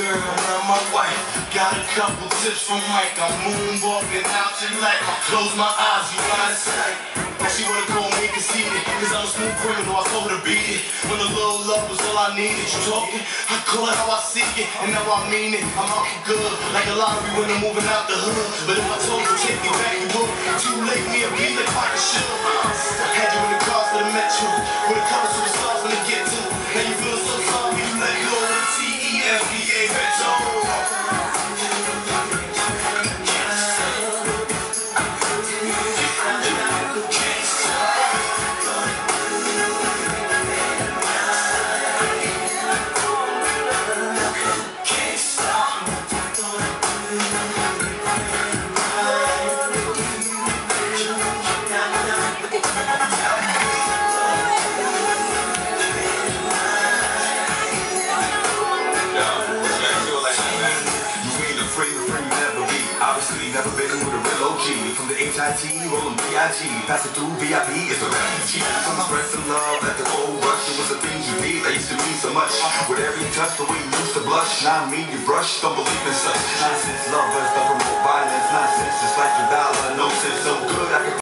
girl, now my wife. Got a couple tips from Mike. I'm moonwalking out your life. I close my eyes, you out of sight. Now she wanna call me conceited, cause I'm a smooth criminal, I told her to beat it. When a little love was all I needed, you talking, I call it how I see it, and now I mean it. I'm out for good, like a lottery when I'm moving out the hood. But if I told you take me back, you would. Too late, me and be like pocket shit. Had you in the cars for the metro, with a couple superstars when they get to. Now you feel so sorry, you let go of the TEFBA Metro. Obviously, never been with a real OG. From the HIT, rolling B.I.G. Passing through VIP, it's a refugee. From the breath of love at the cold rush, it was the things you did that used to mean so much. With every touch, the way you used to blush. Now me, you brush, don't believe in such nonsense. Lovers don't promote violence, nonsense. Just like your dollar, no sense, no good. I can